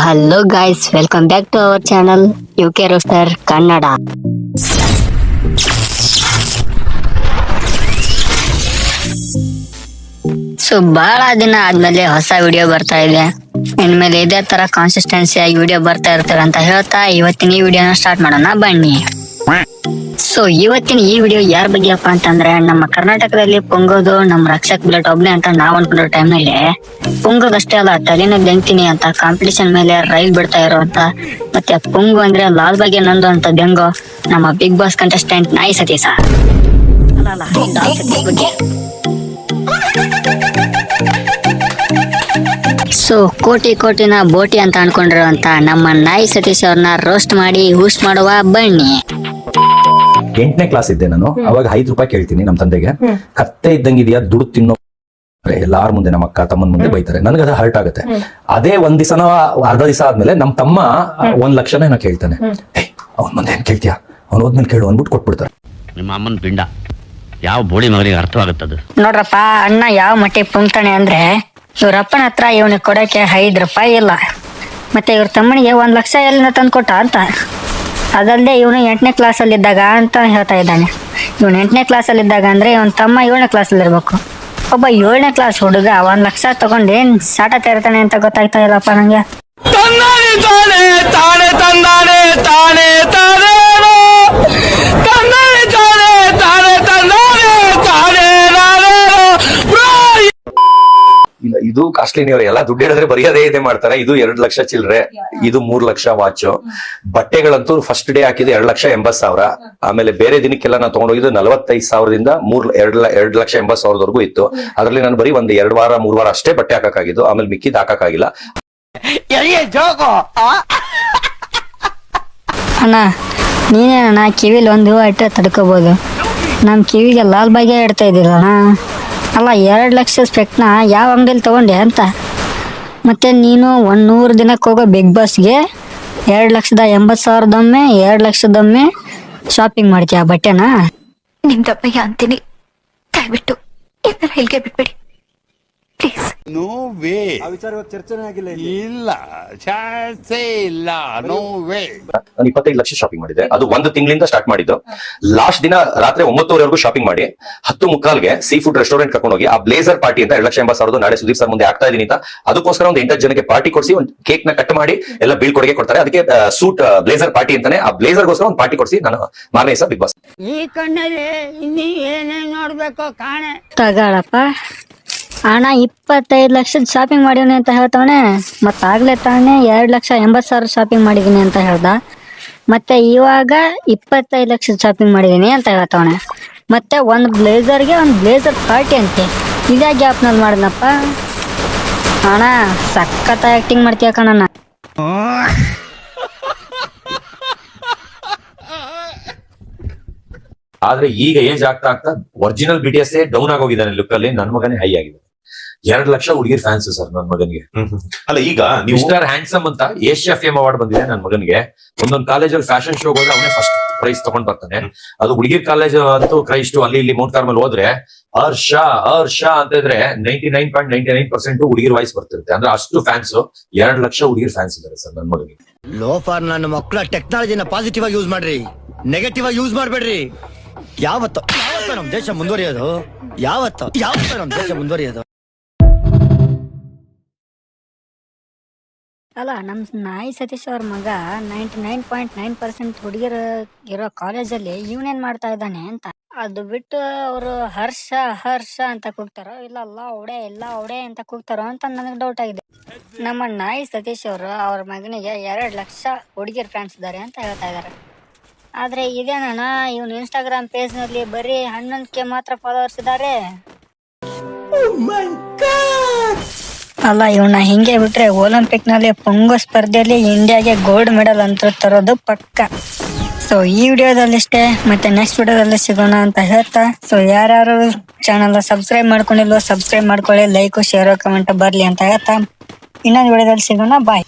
Hello guys, welcome back to our channel UK roaster Kannada. So ಬಹಳ ದಿನ ಆದ್ಮೇಲೆ ಹೊಸ ವಿಡಿಯೋ ಬರ್ತಾ ಇದೆ. ಇನ್ಮೇಲೆ ಇದೇ ತರ ಕಾನ್ಸಿಸ್ಟೆನ್ಸಿ ಆಗಿ ವಿಡಿಯೋ ಬರ್ತಾ ಇರ್ತಾರೆ ಅಂತ ಹೇಳ್ತಾ ಇವತ್ತಿನ ಈ ವಿಡಿಯೋನ ಸ್ಟಾರ್ಟ್ ಮಾಡೋಣ ಬನ್ನಿ. ಸೊ ಇವತ್ತಿನ ಈ ವಿಡಿಯೋ ಯಾರ ಬಗ್ಗೆ ಅಪ್ಪ ಅಂತಂದ್ರೆ, ನಮ್ಮ ಕರ್ನಾಟಕದಲ್ಲಿ ಪೊಂಗೋದು ನಮ್ಮ ರಕ್ಷಕ್ ಬುಲೆಟ್ ಒಬ್ನೇ ಅಂತ ನಾವ್ ಅನ್ಕೊಂಡಿರೋ ಟೈಮ್ ನಲ್ಲಿ ಪೊಂಗೋದಷ್ಟೇ ಅಲ್ಲ, ತಲೆನ ಬೆಂಗ್ತೀನಿ ಅಂತ ಕಾಂಪಿಟಿಷನ್ ಮೇಲೆ ರೈಲ್ ಬಿಡ್ತಾ ಇರೋಂತ, ಮತ್ತೆ ಪೊಂಗು ಅಂದ್ರೆ ಲಾಲ್ ಬಗ್ಗೆ ನಂದು ಅಂತ ಬೆಂಗೋ ನಮ್ಮ ಬಿಗ್ ಬಾಸ್ ಕಂಟೆಸ್ಟೆಂಟ್ ನಾಯಿ ಸತೀಶ. ಸೊ ಕೋಟಿನ ಬೋಟಿ ಅಂತ ಅನ್ಕೊಂಡಿರುವಂತ ನಮ್ಮ ನಾಯಿ ಸತೀಶ್ ಅವ್ರನ್ನ ರೋಸ್ಟ್ ಮಾಡಿ ಹೂಸ್ಟ್ ಮಾಡುವ ಬನ್ನಿ. 8ನೇ ಕ್ಲಾಸ್ ಇದ್ದೆ ನಾನು. ಅವಾಗ ₹5 ಕೇಳ್ತೀನಿ ನಮ್ಮ ತಂದೆಗೆ. ಕತ್ತೆ ಇದ್ದಂಗಿದ್ಯಾ, ದುಡ್ಡು ತಿನ್ನೋ ಎಲ್ಲಾರ ಮುಂದೆ, ನಮ್ಮ ಅಕ್ಕ ತಮ್ಮನ ಮುಂದೆ ಬೈತಾರೆ. ನನಗೆ ಅದು ಹರ್ಟ್ ಆಗುತ್ತೆ. ಅದೇ ಒಂದ್ ದಿವಸನ ಅರ್ಧ ದಿವಸ ಆದ್ಮೇಲೆ ನಮ್ಮ ತಮ್ಮ 1 ಲಕ್ಷನ ಕೇಳ್ತಾನೆ. ಅವ್ನ ಮುಂದೆ ಏನ್ ಕೇಳ್ತೀಯಾ, ಅವ್ನು ಹೋದ್ಮೇಲೆ ಕೇಳು ಅಂದ್ಬಿಟ್ಟು ಕೊಟ್ಬಿಡ್ತಾರೆ. ನಿಮ್ಮ ಅಮ್ಮನ ಪಿಂಡ ಯಾವ ಬೋಳಿ ಮಗನಿಗೆ ಅರ್ಥವಾಗುತ್ತದೆ ನೋಡ್ರಪ್ಪ, ಅಣ್ಣ ಯಾವ ಮಟ್ಟಿಗೆ ಪುಂಗ್ತಾನೆ ಅಂದ್ರೆ, ಇವ್ರಪ್ಪನ ಹತ್ರ ಇವನಿಗೆ ಕೊಡಕ್ಕೆ ₹5 ಇಲ್ಲ, ಮತ್ತೆ ಇವ್ರ ತಮ್ಮನಿಗೆ 1 ಲಕ್ಷ ಎಲ್ಲಿಂದ ತಂದು ಕೊಟ್ಟ ಅಂತ. ಅದಲ್ಲದೆ ಇವನು 8ನೇ ಕ್ಲಾಸಲ್ಲಿ ಇದ್ದಾಗ ಅಂತ ಹೇಳ್ತಾ ಇದ್ದಾನೆ. ಇವನು 8ನೇ ಕ್ಲಾಸಲ್ಲಿ ಇದ್ದಾಗ ಅಂದ್ರೆ ಇವನ್ ತಮ್ಮ 7ನೇ ಕ್ಲಾಸಲ್ಲಿ ಇರ್ಬೇಕು. ಒಬ್ಬ 7ನೇ ಕ್ಲಾಸ್ ಹುಡುಗ 1 ಲಕ್ಷ ತಗೊಂಡು ಏನ್ ಶಾಟ ತೆರ್ತಾನೆ ಅಂತ ಗೊತ್ತಾಗ್ತಾ ಇಲ್ಲಪ್ಪ ನಂಗೆ. ಇಲ್ಲ, ಇದು ಕಾಸ್ಟ್ಲಿ. ಎಲ್ಲ ದುಡ್ಡು ಹೇಳಿದ್ರೆ ಬರೆಯೋದೇ ಇದೆ ಮಾಡ್ತಾರೆ. ಇದು 2 ಲಕ್ಷ ಚಿಲ್ಲರೆ, ಇದು 3 ಲಕ್ಷ ವಾಚ್. ಬಟ್ಟೆಗಳಂತೂ ಫಸ್ಟ್ ಡೇ ಹಾಕಿದ್ದು 2,80,000. ಆಮೇಲೆ ಬೇರೆ ದಿನಕ್ಕೆಲ್ಲ ನಾನು ತಗೊಂಡೋಗಿದ್ದು 45,000ದಿಂದ 2,80,000ವರೆಗೂ ಇತ್ತು. ಅದ್ರಲ್ಲಿ ನಾನು ಬರೀ ಒಂದ್ 2 ವಾರ 3 ವಾರ ಅಷ್ಟೇ ಬಟ್ಟೆ ಹಾಕಕ್ಕಾಗಿದ್ದು. ಆಮೇಲೆ ಮಿಕ್ಕಿದ್ ಹಾಕಕ್ಕಾಗಿಲ್ಲ. ಅಣ್ಣ ನೀನೇನಣ್ಣ ಕಿವಿಲಿ ಒಂದು ಅಟ್ಟೆ ತಡ್ಕೋಬಹುದು, ನಮ್ ಕಿವಿಗೆ ಲಾಲ್ ಬಾಗೆ ಇಡ್ತಾ ಇದ್ದೀರಣ್ಣ. ಅಲ್ಲ, 2 ಲಕ್ಷ ಸ್ಪೆಕ್ಟ್ನ ಯಾವ ಅಂಗಡಿಯಲ್ಲಿ ತಗೊಂಡೆ ಅಂತ. ಮತ್ತೆ ನೀನು 100 ದಿನಕ್ಕೆ ಹೋಗೋ ಬಿಗ್ ಬಾಸ್ಗೆ 2,80,000ದೊಮ್ಮೆ 2 ಲಕ್ಷದೊಮ್ಮೆ ಶಾಪಿಂಗ್ ಮಾಡ್ತೀಯ ಬಟ್ಟೆನ? ನಿಮ್ದಪ್ಪಯ್ಯ ಅಂತೀನಿ, ದಯವಿಟ್ಟು ಇದನ್ನ ಹೇಳಿಕೆ ಬಿಟ್ಬಿಡಿ ಪ್ಲೀಸ್. No way. ಆ ವಿಚಾರ ಚರ್ಚೆನೇ ಆಗಿಲ್ಲ. ಇಲ್ಲ, ಚಾನ್ಸೇ ಇಲ್ಲ. No way. ನಾನು 25 ಲಕ್ಷ ಶಾಪಿಂಗ್ ಮಾಡಿದೆ. ಅದು 1 ತಿಂಗಳಿಂದ ಸ್ಟಾರ್ಟ್ ಮಾಡಿದ್ದು. ಲಾಸ್ಟ್ ದಿನ ರಾತ್ರಿ 9:00ವರೆಗೂ ಶಾಪಿಂಗ್ ಮಾಡಿ 10:45ಗೆ ಸೀ ಫುಡ್ ರೆಸ್ಟೋರೆಂಟ್ ಕರ್ಕೊಂಡು ಹೋಗಿ ಆ ಬ್ಲೇಸರ್ ಪಾರ್ಟಿ ಅಂತ 2,80,000 ನಾಳೆ ಸುದೀಪ್ ಸರ್ ಮುಂದೆ ಆಗ್ತಾ ಇದೀನಿ ಅಂತ, ಅದಕ್ಕೋಸ್ಕರ ಒಂದು 8 ಜನಕ್ಕೆ ಪಾರ್ಟಿ ಕೊಡಿಸಿ ಒಂದು ಕೇಕ್ ನ ಕಟ್ ಮಾಡಿ ಎಲ್ಲ ಬೀಳ್ಕೊಡುಗೆ ಕೊಡ್ತಾರೆ. ಅದಕ್ಕೆ ಸೂಟ್ ಬ್ಲೇಸರ್ ಪಾರ್ಟಿ ಅಂತಾನೆ. ಆ ಬ್ಲೇಸರ್ಗೋಸ್ಕರ ಒಂದು ಪಾರ್ಟಿ ಕೊಡಿಸಿ ನಾನು ಮಾರನೇ ದಿವಸ ಬಿಗ್ ಬಾಸ್. ಈ ಕಣ್ಣಲ್ಲಿ ಇನ್ನೀ ಏನೇನ್ ನೋಡ್ಬೇಕು ಕಾಣೆ ತಗಳಪ್ಪ. ಹಣ 25 ಲಕ್ಷದ ಶಾಪಿಂಗ್ ಮಾಡಿದೀನಿ ಅಂತ ಹೇಳ್ತವನೆ. ಮತ್ತ ಆಗ್ಲೇ ತಾನೇ 2,80,000 ಶಾಪಿಂಗ್ ಮಾಡಿದೀನಿ ಅಂತ ಹೇಳ್ದ. ಮತ್ತೆ ಇವಾಗ 25 ಲಕ್ಷದ ಶಾಪಿಂಗ್ ಮಾಡಿದೀನಿ ಅಂತ ಹೇಳ್ತವನೆ. ಮತ್ತೆ ಒಂದು ಬ್ಲೇಸರ್ಗೆ ಒಂದು ಬ್ಲೇಸರ್ ಪಾರ್ಟಿ ಅಂತೆ. ಇದೇ ಗ್ಯಾಪ್ ನಲ್ಲಿ ಮಾಡಿದ್ನಪ್ಪ. ಹಣ ಸಖತ್ ಆಕ್ಟಿಂಗ್ ಮಾಡ್ತೀಯ ಕಣಣ್ಣ. ಆದ್ರೆ ಈಗ ಏಜ್ ಆಗ್ತಾ ಒರಿಜಿನಲ್ BTS ಡೌನ್ ಆಗೋಗಿದ್ದಾನೆ ಲುಕ್ ಅಲ್ಲಿ. ನನ್ ಮಗನೇ ಹೈ ಆಗಿದೆ. 2 ಲಕ್ಷ ಹುಡುಗಿರ್ ಫ್ಯಾನ್ಸ್ ಸರ್ ನನ್ ಮಗನಿಗೆ. ಅಲ್ಲ, ಈಗ ಮಿಸ್ಟರ್ ಹ್ಯಾಂಡ್ಸಮ್ ಅಂತ ಏಷ್ಯಾ ಫೇಮ್ ಅವಾರ್ಡ್ ಬಂದಿದೆ ನನ್ ಮಗನಿಗೆ. ಒಂದೊಂದು ಕಾಲೇಜಲ್ಲಿ ಫ್ಯಾಷನ್ ಶೋ ಹೋದ್ರೆ ಅವನೇ ಫಸ್ಟ್ ಪ್ರೈಸ್ ತಗೊಂಡ್ ಬರ್ತಾನೆ. ಅದು ಹುಡುಗಿರ್ ಕಾಲೇಜ್ ಅಂತೂ ಕ್ರೈಸ್ಟ್ ಅಲ್ಲಿ ಇಲ್ಲಿ ಮೌಂಟ್ ಕಾರ್ಮಲ್ ಹೋದ್ರೆ ಹರ್ಷ ಅಂತ ಇದ್ರೆ 99.99% ಹುಡುಗಿರ್ ವಾಯ್ಸ್ ಬರ್ತಿರುತ್ತೆ. ಅಂದ್ರೆ ಅಷ್ಟು ಫ್ಯಾನ್ಸ್. 2 ಲಕ್ಷ ಹುಡುಗಿರ್ ಫ್ಯಾನ್ಸ್ ಇದಾರೆ ಸರ್ ನನ್ ಮಗನಿಗೆ. ಲೋಫಾರ್ ನನ್ನ ಮಕ್ಕಳ ಟೆಕ್ನಾಲಜಿನ ಪಾಸಿಟಿವ್ ಆಗಿ ಯೂಸ್ ಮಾಡ್ರಿ, ನೆಗೆಟಿವ್ ಆಗಿ ಯೂಸ್ ಮಾಡ್ಬೇಡ್ರಿ. ಯಾವತ್ತ ನಮ್ ದೇಶ ಮುಂದುವರಿಯೋದು? ಯಾವತ್ತ ನಮ್ ದೇಶ ಮುಂದುವರಿಯೋದು? ಅಲ್ಲ, ನಮ್ ನಾಯಿ ಸತೀಶ್ ಅವ್ರ ಮಗ 99.9% ಹುಡುಗಿರು ಇರೋ ಕಾಲೇಜಲ್ಲಿ ಇವನೇನ್ ಮಾಡ್ತಾ ಇದ್ದಾನೆ ಅಂತ. ಅದು ಬಿಟ್ಟು ಅವರು ಹರ್ಷ ಅಂತ ಕೂಗ್ತಾರೋ ಇಲ್ಲ ಎಲ್ಲ ಒಡೆ ಅಂತ ಕೂಗ್ತಾರೋ ಅಂತ ನನಗೆ ಡೌಟ್ ಆಗಿದೆ. ನಮ್ಮ ನಾಯಿ ಸತೀಶ್ ಅವರು ಅವ್ರ ಮಗನಿಗೆ 2 ಲಕ್ಷ ಹುಡುಗಿರ್ ಫ್ಯಾನ್ಸ್ ಇದ್ದಾರೆ ಅಂತ ಹೇಳ್ತಾ ಇದಾರೆ. ಆದ್ರೆ ಇದೇನಣ್ಣ, ಇವನು ಇನ್ಸ್ಟಾಗ್ರಾಮ್ ಪೇಜ್ ನಲ್ಲಿ ಬರೀ 11K ಮಾತ್ರ ಫಾಲೋವರ್ಸ್ ಇದ್ದಾರೆ. ಅಲ್ಲ, ಇವನ್ನ ಹಿಂಗೆ ಬಿಟ್ರೆ ಒಲಿಂಪಿಕ್ ನಲ್ಲಿ ಪೊಂಗೋ ಸ್ಪರ್ಧೆಯಲ್ಲಿ ಇಂಡಿಯಾಗೆ ಗೋಲ್ಡ್ ಮೆಡಲ್ ಅಂತ ತರೋದು ಪಕ್ಕ. ಸೊ ಈ ವಿಡಿಯೋದಲ್ಲಿ ಇಷ್ಟೇ, ಮತ್ತೆ ನೆಕ್ಸ್ಟ್ ವಿಡಿಯೋದಲ್ಲಿ ಸಿಗೋಣ ಅಂತ ಹೇಳ್ತಾ, ಸೊ ಯಾರ್ಯಾರು ಚಾನಲ್ ಸಬ್ಸ್ಕ್ರೈಬ್ ಮಾಡ್ಕೊಂಡಿಲ್ವೋ ಸಬ್ಸ್ಕ್ರೈಬ್ ಮಾಡ್ಕೊಳ್ಳಿ, ಲೈಕ್ ಶೇರ್ ಕಮೆಂಟ್ ಬರ್ಲಿ ಅಂತ ಹೇಳ್ತಾ ಇನ್ನೊಂದು ವಿಡಿಯೋದಲ್ಲಿ ಸಿಗೋಣ. ಬಾಯ್.